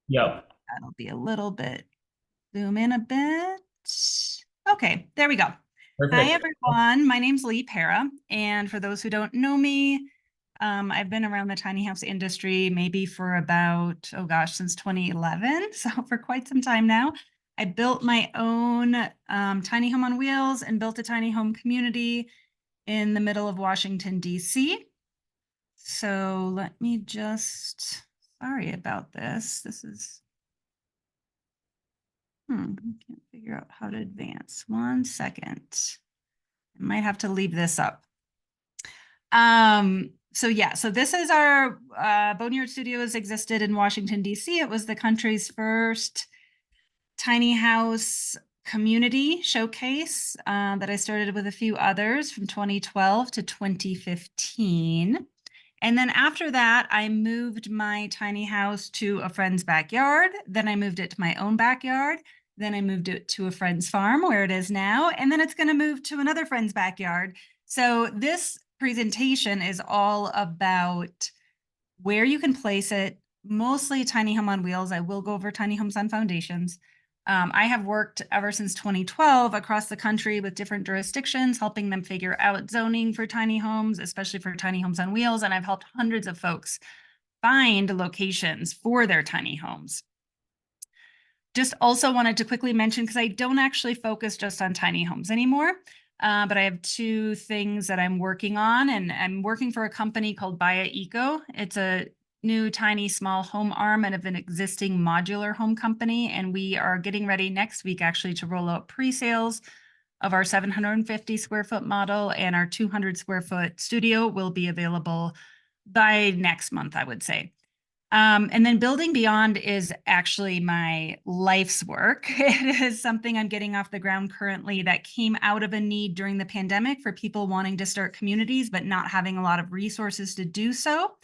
Yep. That'll be a little bit, zoom in a bit. Okay, there we go. Hi, Perfect. everyone. My name's Lee Para, and for those who don't know me, I've been around the tiny house industry maybe for about, oh gosh, since 2011, so for quite some time now. I built my own tiny home on wheels and built a tiny home community in the middle of Washington, D.C. So let me just, sorry about this. This is, I can't figure out how to advance. 1 second. I might have to leave this up. So this is our Boneyard Studios existed in Washington, D.C. It was the country's first tiny house community showcase that I started with a few others from 2012 to 2015. And then after that, I moved my tiny house to a friend's backyard. Then I moved it to my own backyard. Then I moved it to a friend's farm where it is now. And then it's going to move to another friend's backyard. So this presentation is all about where you can place it, mostly tiny home on wheels. I will go over tiny homes on foundations. I have worked ever since 2012 across the country with different jurisdictions, helping them figure out zoning for tiny homes, especially for tiny homes on wheels. And I've helped hundreds of folks find locations for their tiny homes. Just also wanted to quickly mention, because I don't actually focus just on tiny homes anymore, but I have two things that I'm working on, and I'm working for a company called Baya Eco. It's a new tiny small home arm of an existing modular home company, and we are getting ready next week actually to roll out pre-sales of our 750 square foot model, and our 200 square foot studio will be available by next month, I would say. And then Building Beyond is actually my life's work. It is something I'm getting off the ground currently that came out of a need during the pandemic for people wanting to start communities, but not having a lot of resources to do so.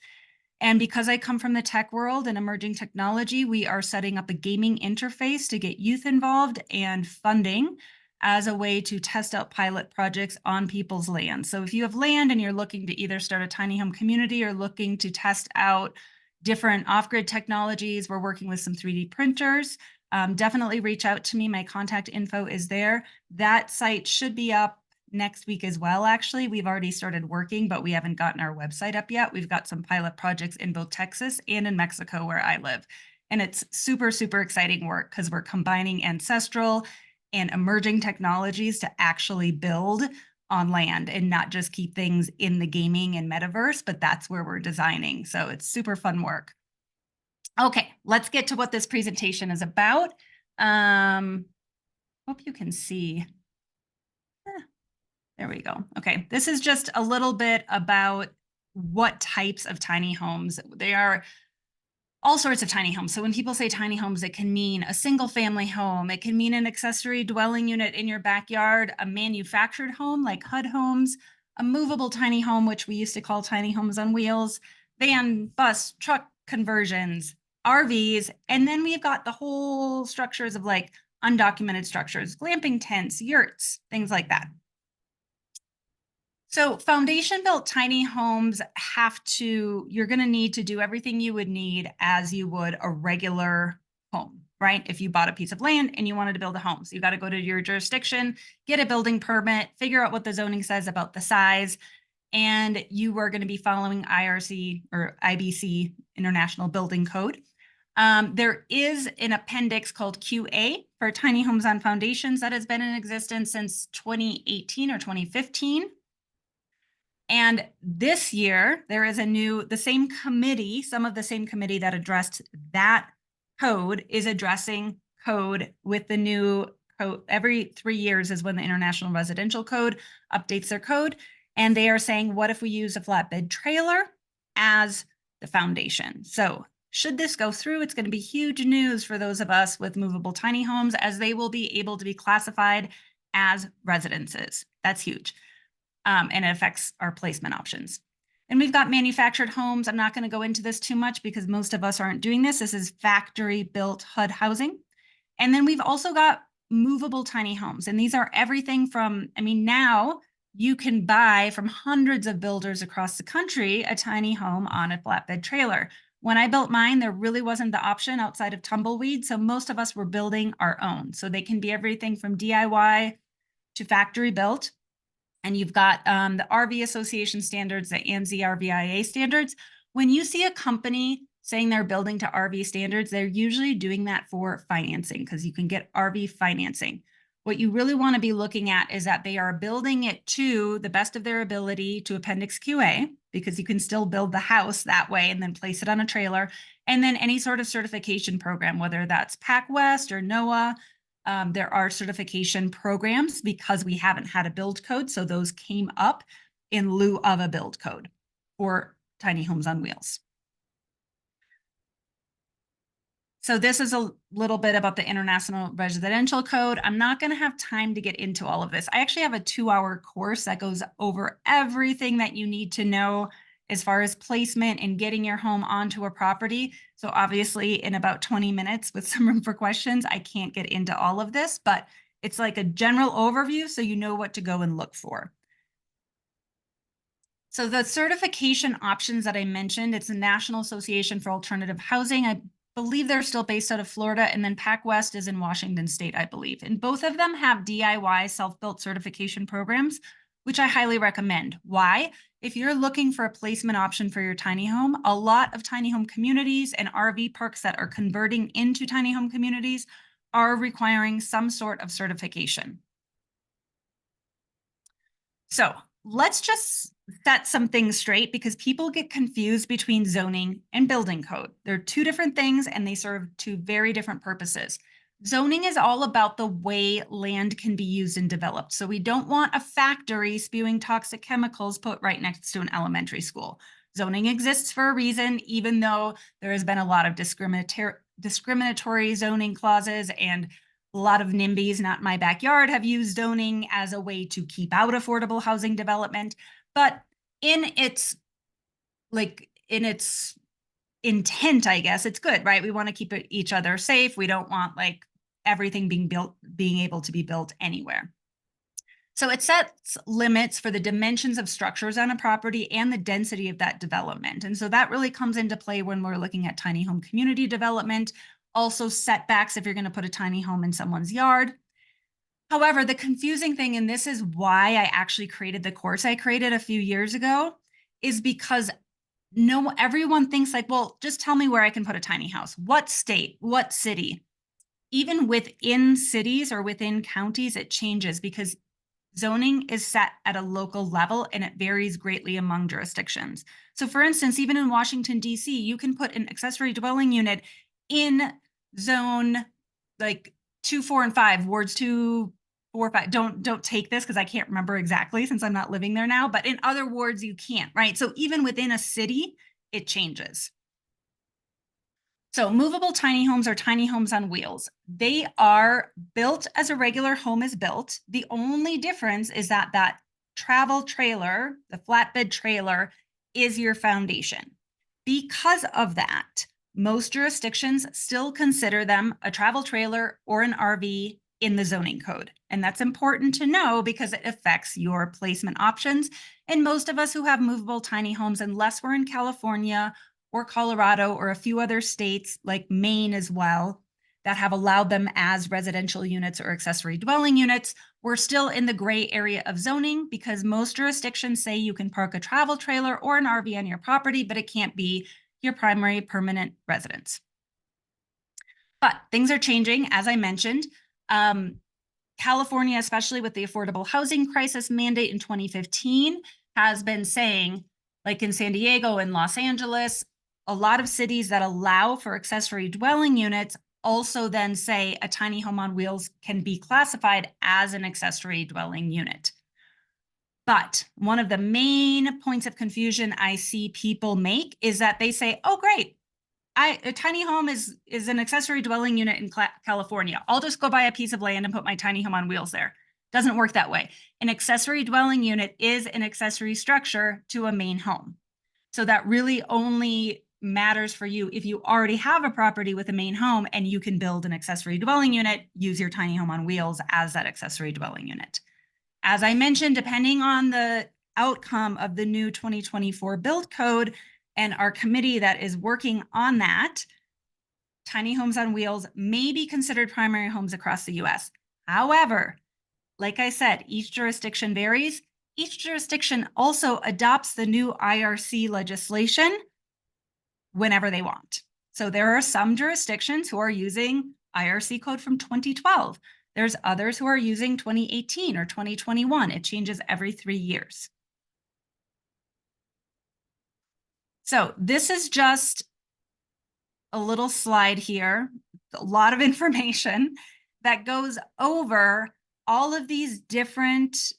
And because I come from the tech world and emerging technology, we are setting up a gaming interface to get youth involved and funding as a way to test out pilot projects on people's land. So if you have land and you're looking to either start a tiny home community or looking to test out different off-grid technologies, we're working with some 3D printers. Definitely reach out to me. My contact info is there. That site should be up next week as well. Actually, we've already started working, but we haven't gotten our website up yet. We've got some pilot projects in both Texas and in Mexico where I live. And it's super, super exciting work because we're combining ancestral and emerging technologies to actually build on land and not just keep things in the gaming and metaverse, but that's where we're designing. So it's super fun work. Okay, let's get to what this presentation is about. Hope you can see. There we go. Okay, this is just a little bit about what types of tiny homes. They are all sorts of tiny homes. So when people say tiny homes, it can mean a single family home. It can mean an accessory dwelling unit in your backyard, a manufactured home like HUD homes, a movable tiny home, which we used to call tiny homes on wheels, van, bus, truck conversions, RVs. And then we've got the whole structures of like undocumented structures, glamping tents, yurts, things like that. So foundation built tiny homes you're going to need to do everything you would need as you would a regular home, right? If you bought a piece of land and you wanted to build a home. So you got to go to your jurisdiction, get a building permit, figure out what the zoning says about the size, and you are going to be following IRC or IBC, International Building Code. There is an appendix called QA for tiny homes on foundations that has been in existence since 2018 or 2015. And this year, there is the same committee, some of the same committee that addressed that code is addressing code with the new code. Every 3 years is when the International Residential Code updates their code. And they are saying, what if we use a flatbed trailer as the foundation? So should this go through, it's going to be huge news for those of us with movable tiny homes, as they will be able to be classified as residences. That's huge. And it affects our placement options. And we've got manufactured homes. I'm not going to go into this too much because most of us aren't doing this. This is factory built HUD housing. And then we've also got movable tiny homes. And these are everything from, now you can buy from hundreds of builders across the country a tiny home on a flatbed trailer. When I built mine, there really wasn't the option outside of tumbleweed. So most of us were building our own. So they can be everything from DIY to factory built. And you've got the RV Association standards, the ANSI RVIA standards. When you see a company saying they're building to RV standards, they're usually doing that for financing because you can get RV financing. What you really want to be looking at is that they are building it to the best of their ability to Appendix QA, because you can still build the house that way and then place it on a trailer. And then any sort of certification program, whether that's PacWest or NOAA. There are certification programs because we haven't had a build code. So those came up in lieu of a build code for tiny homes on wheels. So this is a little bit about the International Residential Code. I'm not going to have time to get into all of this. I actually have a 2-hour course that goes over everything that you need to know as far as placement and getting your home onto a property. So obviously in about 20 minutes with some room for questions, I can't get into all of this, but it's like a general overview so you know what to go and look for. So the certification options that I mentioned, it's the National Association for Alternative Housing. I believe they're still based out of Florida, and then PacWest is in Washington State, I believe. And both of them have DIY self-built certification programs, which I highly recommend. Why? If you're looking for a placement option for your tiny home, a lot of tiny home communities and RV parks that are converting into tiny home communities are requiring some sort of certification. So let's just set some things straight because people get confused between zoning and building code. They're two different things and they serve two very different purposes. Zoning is all about the way land can be used and developed. So we don't want a factory spewing toxic chemicals put right next to an elementary school. Zoning exists for a reason, even though there has been a lot of discriminatory zoning clauses, and a lot of NIMBYs, not my backyard, have used zoning as a way to keep out affordable housing development. But in its intent, I guess, it's good, right? We want to keep each other safe. We don't want like everything being able to be built anywhere. So it sets limits for the dimensions of structures on a property and the density of that development. And so that really comes into play when we're looking at tiny home community development. Also setbacks if you're going to put a tiny home in someone's yard. However, the confusing thing, and this is why I actually created the course I created a few years ago, is because everyone thinks like, well, just tell me where I can put a tiny house. What state, what city? Even within cities or within counties, it changes because zoning is set at a local level and it varies greatly among jurisdictions. So for instance, even in Washington, D.C., you can put an accessory dwelling unit in zone like 2, 4, and 5, wards 2, 4, 5. Don't take this because I can't remember exactly since I'm not living there now, but in other wards you can't, right? So even within a city, it changes. So movable tiny homes are tiny homes on wheels. They are built as a regular home is built. The only difference is that that travel trailer, the flatbed trailer, is your foundation. Because of that, most jurisdictions still consider them a travel trailer or an RV in the zoning code. And that's important to know because it affects your placement options. And most of us who have movable tiny homes, unless we're in California or Colorado or a few other states like Maine as well, that have allowed them as residential units or accessory dwelling units, we're still in the gray area of zoning because most jurisdictions say you can park a travel trailer or an RV on your property, but it can't be your primary permanent residence. But things are changing, as I mentioned. California, especially with the affordable housing crisis mandate in 2015, has been saying, like in San Diego and Los Angeles, a lot of cities that allow for accessory dwelling units also then say a tiny home on wheels can be classified as an accessory dwelling unit. But one of the main points of confusion I see people make is that they say, oh, great, a tiny home is an accessory dwelling unit in California. I'll just go buy a piece of land and put my tiny home on wheels there. Doesn't work that way. An accessory dwelling unit is an accessory structure to a main home. So that really only matters for you if you already have a property with a main home and you can build an accessory dwelling unit, use your tiny home on wheels as that accessory dwelling unit. As I mentioned, depending on the outcome of the new 2024 build code, And our committee that is working on that, tiny homes on wheels may be considered primary homes across the US. However, like I said, each jurisdiction varies. Each jurisdiction also adopts the new IRC legislation whenever they want. So there are some jurisdictions who are using IRC code from 2012. There's others who are using 2018 or 2021. It changes every 3 years. So this is just a little slide here, a lot of information that goes over all of these different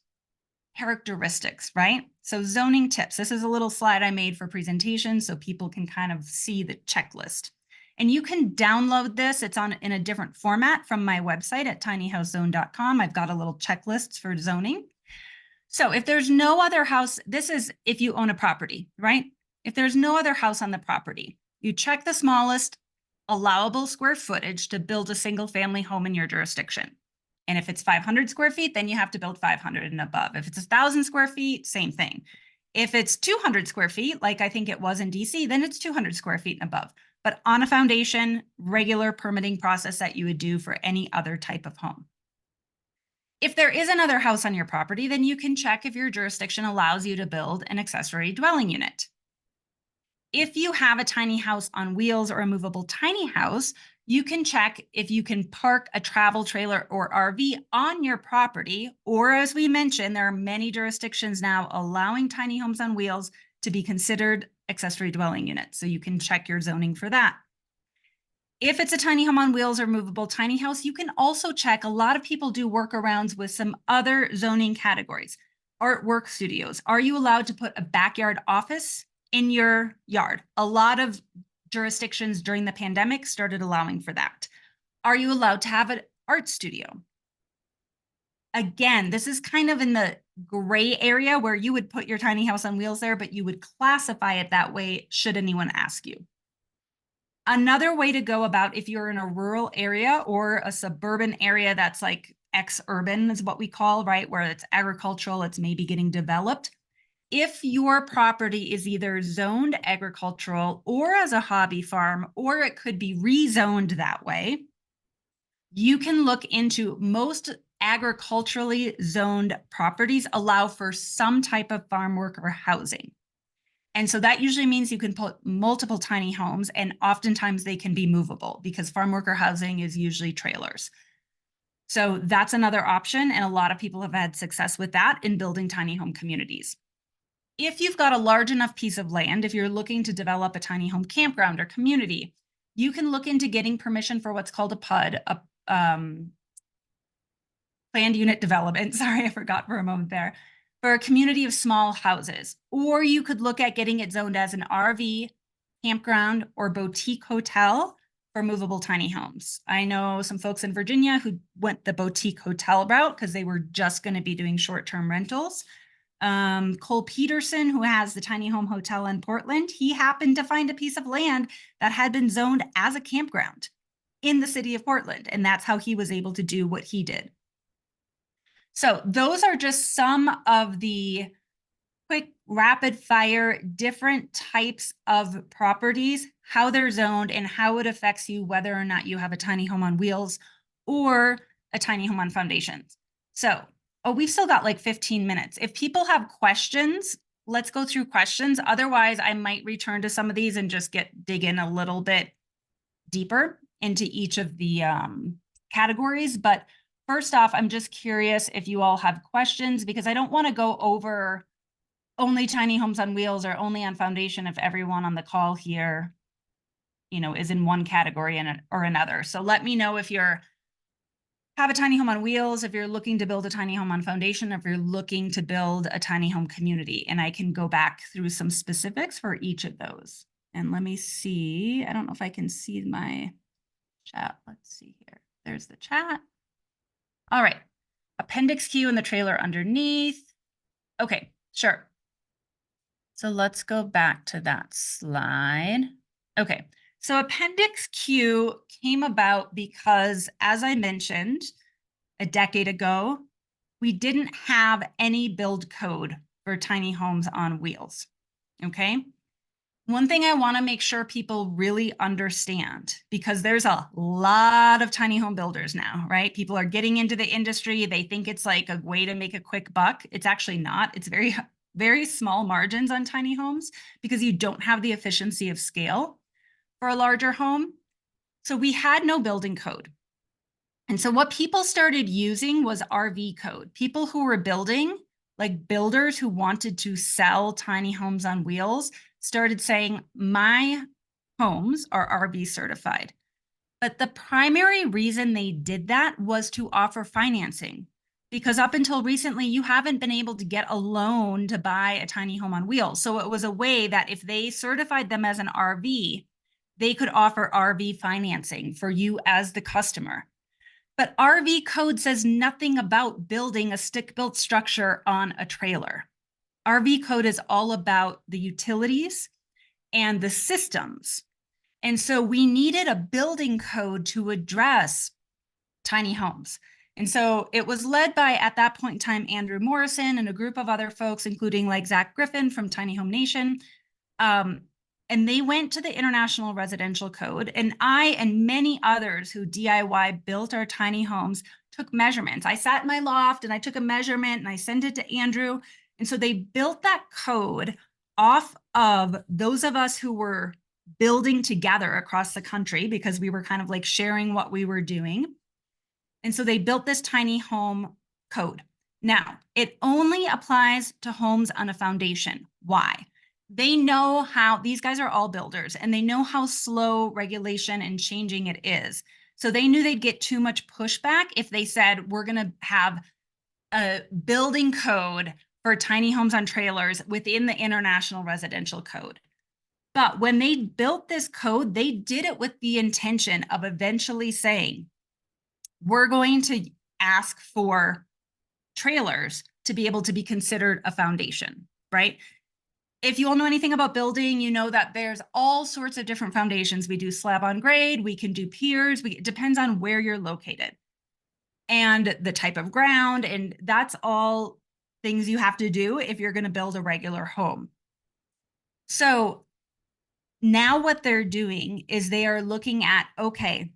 characteristics, right? So zoning tips. This is a little slide I made for presentation so people can kind of see the checklist. And you can download this. It's in a different format from my website at tinyhousezone.com. I've got a little checklist for zoning. So if there's no other house, this is if you own a property, right? If there's no other house on the property, you check the smallest allowable square footage to build a single family home in your jurisdiction. And if it's 500 square feet, then you have to build 500 and above. If it's 1,000 square feet, same thing. If it's 200 square feet, like I think it was in DC, then it's 200 square feet and above. But on a foundation, regular permitting process that you would do for any other type of home. If there is another house on your property, then you can check if your jurisdiction allows you to build an accessory dwelling unit. If you have a tiny house on wheels or a movable tiny house, you can check if you can park a travel trailer or RV on your property, or as we mentioned, there are many jurisdictions now allowing tiny homes on wheels to be considered accessory dwelling units. So you can check your zoning for that. If it's a tiny home on wheels or movable tiny house, you can also check. A lot of people do workarounds with some other zoning categories. Artwork studios. Are you allowed to put a backyard office in your yard? A lot of jurisdictions during the pandemic started allowing for that. Are you allowed to have an art studio? Again, this is kind of in the gray area where you would put your tiny house on wheels there, but you would classify it that way should anyone ask you. Another way to go about if you're in a rural area or a suburban area that's like ex-urban is what we call, right? Where it's agricultural, it's maybe getting developed. If your property is either zoned agricultural or as a hobby farm, or it could be rezoned that way, you can look into most agriculturally zoned properties allow for some type of farm work or housing. And so that usually means you can put multiple tiny homes, and oftentimes they can be movable because farm worker housing is usually trailers. So that's another option. And a lot of people have had success with that in building tiny home communities. If you've got a large enough piece of land, if you're looking to develop a tiny home campground or community, you can look into getting permission for what's called a PUD, a planned unit development. Sorry, I forgot for a moment there. For a community of small houses, or you could look at getting it zoned as an RV, campground, or boutique hotel for movable tiny homes. I know some folks in Virginia who went the boutique hotel route because they were just going to be doing short-term rentals. Cole Peterson, who has the tiny home hotel in Portland, he happened to find a piece of land that had been zoned as a campground in the city of Portland, and that's how he was able to do what he did. So those are just some of the quick rapid fire different types of properties, how they're zoned and how it affects you, whether or not you have a tiny home on wheels or a tiny home on foundations. So, we've still got like 15 minutes. If people have questions, let's go through questions. Otherwise, I might return to some of these and just dig in a little bit deeper into each of the categories. But first off, I'm just curious if you all have questions, because I don't want to go over only tiny homes on wheels or only on foundation if everyone on the call here, is in one category or another. So let me know if you're have a tiny home on wheels, if you're looking to build a tiny home on foundation, if you're looking to build a tiny home community, and I can go back through some specifics for each of those. And let me see, I don't know if I can see my chat. Let's see here. There's the chat. All right. Appendix Q and the trailer underneath. Okay, sure. So let's go back to that slide. Okay, so Appendix Q came about because, as I mentioned a decade ago, we didn't have any build code for tiny homes on wheels, okay? One thing I want to make sure people really understand, because there's a lot of tiny home builders now, right? People are getting into the industry. They think it's like a way to make a quick buck. It's actually not. It's very, very small margins on tiny homes because you don't have the efficiency of scale for a larger home. So we had no building code. And so what people started using was RV code. People who were building, like builders who wanted to sell tiny homes on wheels, started saying, my homes are RV certified. But the primary reason they did that was to offer financing. Because up until recently, you haven't been able to get a loan to buy a tiny home on wheels. So it was a way that if they certified them as an RV, they could offer RV financing for you as the customer. But RV code says nothing about building a stick-built structure on a trailer. RV code is all about the utilities and the systems. And so we needed a building code to address tiny homes. And so it was led by, at that point in time, Andrew Morrison and a group of other folks, including like Zach Griffin from Tiny Home Nation. And they went to the International Residential Code, and I and many others who DIY built our tiny homes took measurements. I sat in my loft and I took a measurement and I sent it to Andrew. And so they built that code off of those of us who were building together across the country because we were kind of like sharing what we were doing. And so they built this tiny home code. Now, it only applies to homes on a foundation. Why? They know how, these guys are all builders, and they know how slow regulation and changing it is. So they knew they'd get too much pushback if they said, we're going to have a building code for tiny homes on trailers within the International Residential Code. But when they built this code, they did it with the intention of eventually saying, we're going to ask for trailers to be able to be considered a foundation, right? If you all know anything about building, you know that there's all sorts of different foundations. We do slab on grade, we can do piers, it depends on where you're located and the type of ground. And that's all things you have to do if you're going to build a regular home. So now what they're doing is they are looking at, okay,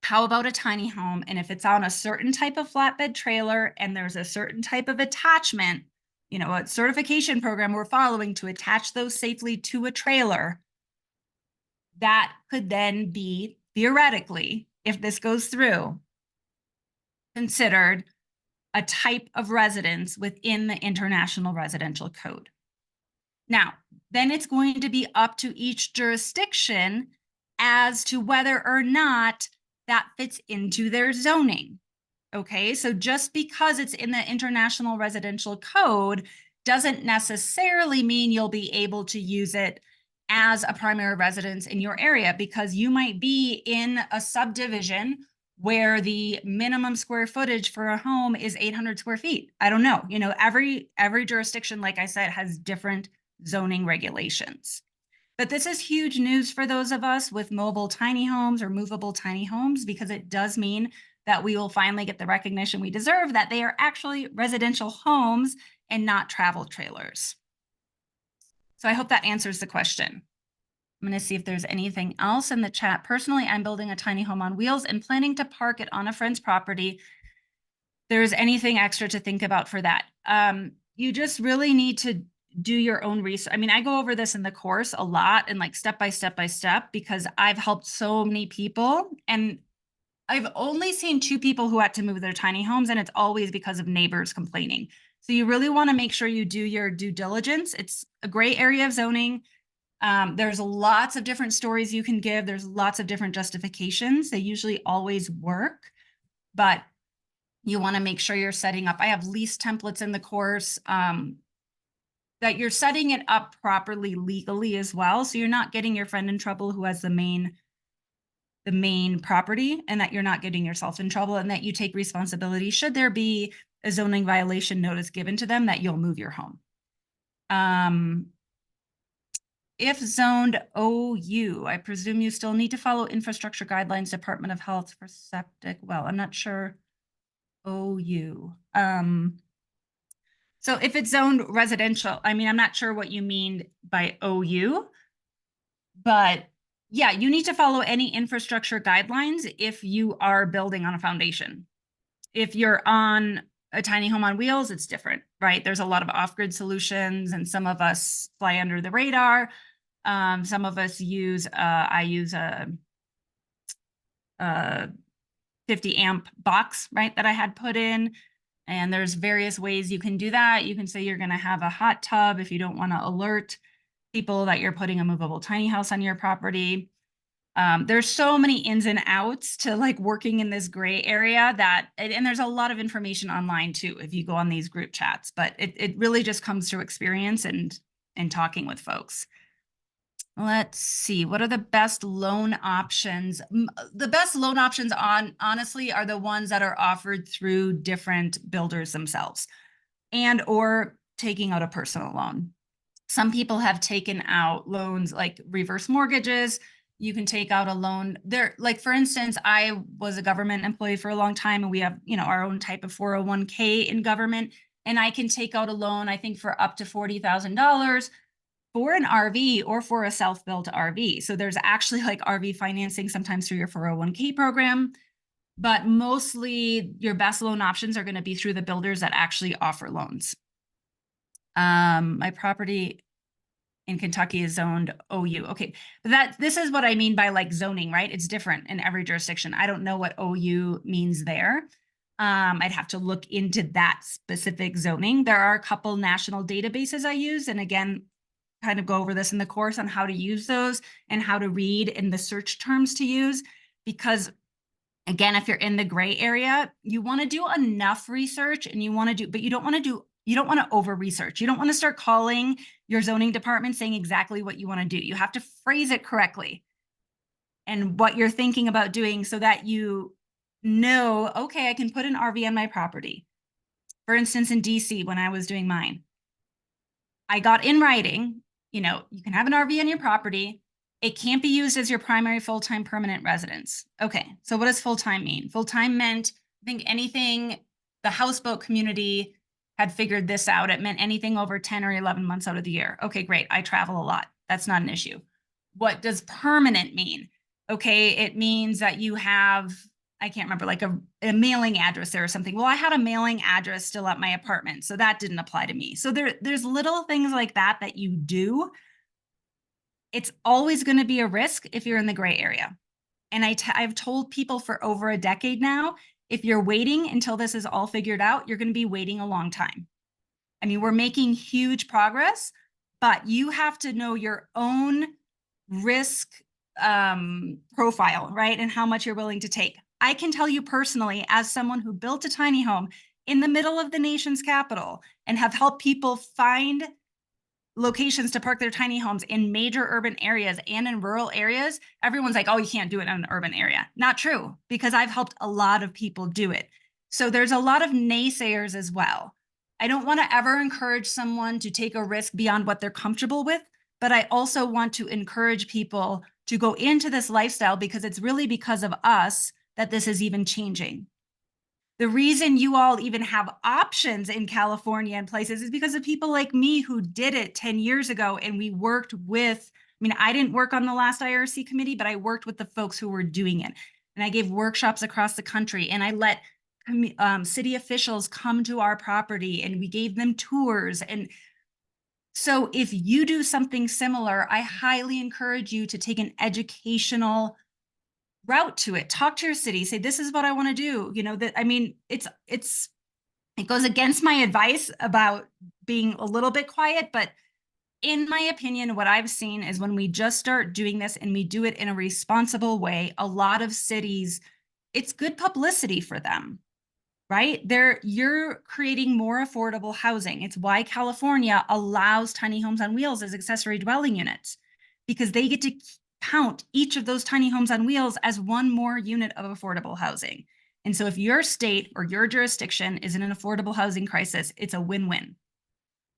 how about a tiny home? And if it's on a certain type of flatbed trailer and there's a certain type of attachment, you know, a certification program we're following to attach those safely to a trailer, that could then be theoretically, if this goes through, considered a type of residence within the International Residential Code. Now, then it's going to be up to each jurisdiction as to whether or not that fits into their zoning. Okay, so just because it's in the International Residential Code doesn't necessarily mean you'll be able to use it as a primary residence in your area, because you might be in a subdivision where the minimum square footage for a home is 800 square feet. I don't know. You know, every jurisdiction, like I said, has different zoning regulations. But this is huge news for those of us with mobile tiny homes or movable tiny homes, because it does mean that we will finally get the recognition we deserve that they are actually residential homes and not travel trailers. So I hope that answers the question. I'm going to see if there's anything else in the chat. Personally, I'm building a tiny home on wheels and planning to park it on a friend's property. There's anything extra to think about for that. You just really need to do your own research. I mean, I go over this in the course a lot and like step by step by step, because I've helped so many people, and I've only seen 2 people who had to move their tiny homes, and it's always because of neighbors complaining. So you really want to make sure you do your due diligence. It's a gray area of zoning. There's lots of different stories you can give. There's lots of different justifications. They usually always work, but you want to make sure you're setting up. I have lease templates in the course, that you're setting it up properly legally as well. So you're not getting your friend in trouble who has the main property, and that you're not getting yourself in trouble, and that you take responsibility should there be a zoning violation notice given to them, that you'll move your home. If zoned OU, I presume you still need to follow infrastructure guidelines, Department of Health for septic. Well, I'm not sure. OU. So if it's zoned residential, I mean, I'm not sure what you mean by OU. But yeah, you need to follow any infrastructure guidelines if you are building on a foundation. If you're on a tiny home on wheels, it's different, right? There's a lot of off-grid solutions, and some of us fly under the radar. Some of us use, I use a 50 amp box, right, that I had put in. And there's various ways you can do that. You can say you're going to have a hot tub if you don't want to alert people that you're putting a movable tiny house on your property. There's so many ins and outs to like working in this gray area that, and there's a lot of information online too, if you go on these group chats, but it really just comes through experience and talking with folks. Let's see, what are the best loan options? The best loan options honestly are the ones that are offered through different builders themselves and or taking out a personal loan. Some people have taken out loans like reverse mortgages. You can take out a loan there. Like for instance, I was a government employee for a long time, and we have, our own type of 401k in government. And I can take out a loan, I think, for up to $40,000 for an RV or for a self-built RV. So there's actually like RV financing sometimes through your 401k program, but mostly your best loan options are going to be through the builders that actually offer loans. My property in Kentucky is zoned OU. Okay, but this is what I mean by like zoning, right? It's different in every jurisdiction. I don't know what OU means there. I'd have to look into that specific zoning. There are a couple national databases I use, and again, kind of go over this in the course on how to use those and how to read in the search terms to use. Because again, if you're in the gray area, you want to do enough research, and but you don't want to over research. You don't want to start calling your zoning department saying exactly what you want to do. You have to phrase it correctly and what you're thinking about doing so that you know, okay, I can put an RV on my property. For instance, in DC, when I was doing mine, I got in writing, you can have an RV on your property. It can't be used as your primary full-time permanent residence. Okay, so what does full-time mean? Full-time meant, I think anything, the houseboat community had figured this out. It meant anything over 10 or 11 months out of the year. Okay, great. I travel a lot. That's not an issue. What does permanent mean? Okay, it means that you have, I can't remember, like a mailing address there or something. Well, I had a mailing address still at my apartment, so that didn't apply to me. So there's little things like that that you do. It's always going to be a risk if you're in the gray area. And I've told people for over a decade now, if you're waiting until this is all figured out, you're going to be waiting a long time. I mean, we're making huge progress, but you have to know your own risk profile, right? And how much you're willing to take. I can tell you personally, as someone who built a tiny home in the middle of the nation's capital and have helped people find locations to park their tiny homes in major urban areas and in rural areas, everyone's like, oh, you can't do it in an urban area. Not true, because I've helped a lot of people do it. So there's a lot of naysayers as well. I don't want to ever encourage someone to take a risk beyond what they're comfortable with, but I also want to encourage people to go into this lifestyle because it's really because of us that this is even changing. The reason you all even have options in California and places is because of people like me who did it 10 years ago. And we worked with, I didn't work on the last IRC committee, but I worked with the folks who were doing it. And I gave workshops across the country, and I let city officials come to our property, and we gave them tours. And so if you do something similar, I highly encourage you to take an educational route to it. Talk to your city, say, this is what I want to do. It goes against my advice about being a little bit quiet, but in my opinion, what I've seen is when we just start doing this and we do it in a responsible way, a lot of cities, it's good publicity for them, right? You're creating more affordable housing. It's why California allows tiny homes on wheels as accessory dwelling units, because they get to count each of those tiny homes on wheels as one more unit of affordable housing. And so if your state or your jurisdiction is in an affordable housing crisis, it's a win-win.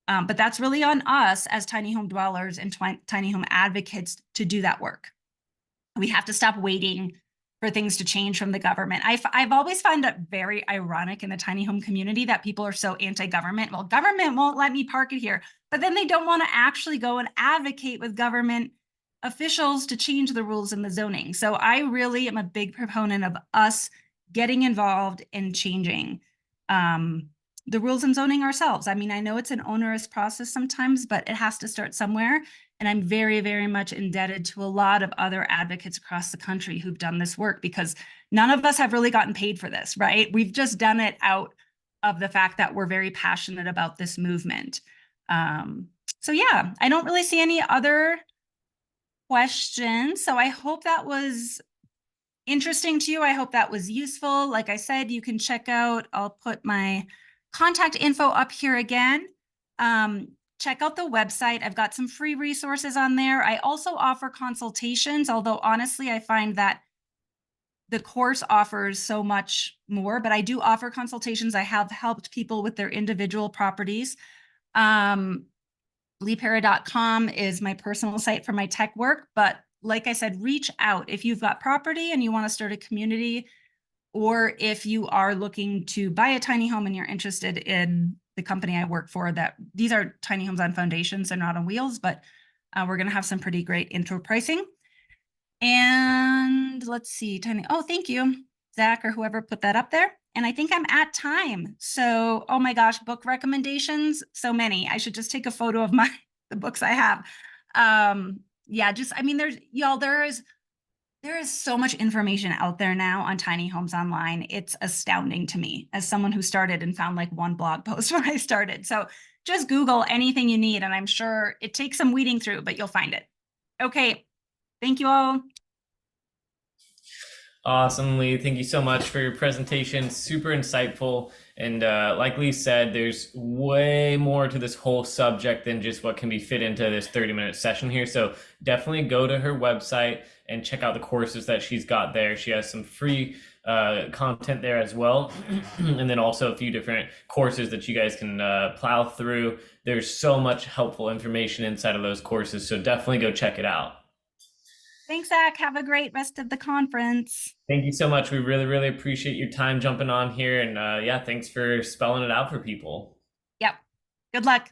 But that's really on us as tiny home dwellers and tiny home advocates to do that work. We have to stop waiting for things to change from the government. I've always found it very ironic in the tiny home community that people are so anti-government. Well, government won't let me park it here, but then they don't want to actually go and advocate with government officials to change the rules in the zoning. So I really am a big proponent of us getting involved in changing the rules and zoning ourselves. I mean, I know it's an onerous process sometimes, but it has to start somewhere. And I'm very, very much indebted to a lot of other advocates across the country who've done this work, because none of us have really gotten paid for this, right? We've just done it out of the fact that we're very passionate about this movement. So yeah, I don't really see any other questions. So I hope that was interesting to you. I hope that was useful. Like I said, you can check out, I'll put my contact info up here again. Check out the website. I've got some free resources on there. I also offer consultations, although honestly, I find that the course offers so much more, but I do offer consultations. I have helped people with their individual properties. LeePera.com is my personal site for my tech work, but like I said, reach out if you've got property and you want to start a community, or if you are looking to buy a tiny home and you're interested in the company I work for. That these are tiny homes on foundations and not on wheels, but we're going to have some pretty great intro pricing. And let's see, oh, thank you, Zach, or whoever put that up there. And I think I'm at time. So, oh my gosh, book recommendations, so many. I should just take a photo of the books I have. Yeah, just, I mean, there is so much information out there now on tiny homes online. It's astounding to me as someone who started and found like one blog post when I started. So just Google anything you need, and I'm sure it takes some weeding through, but you'll find it. Okay. Thank you all. Awesome, Lee. Thank you so much for your presentation. Super insightful. And like Lee said, there's way more to this whole subject than just what can be fit into this 30-minute session here. So definitely go to her website and check out the courses that she's got there. She has some free content there as well. And then also a few different courses that you guys can plow through. There's so much helpful information inside of those courses. So definitely go check it out. Thanks, Zach. Have a great rest of the conference. Thank you so much. We really, really appreciate your time jumping on here. And yeah, thanks for spelling it out for people. Yep. Good luck.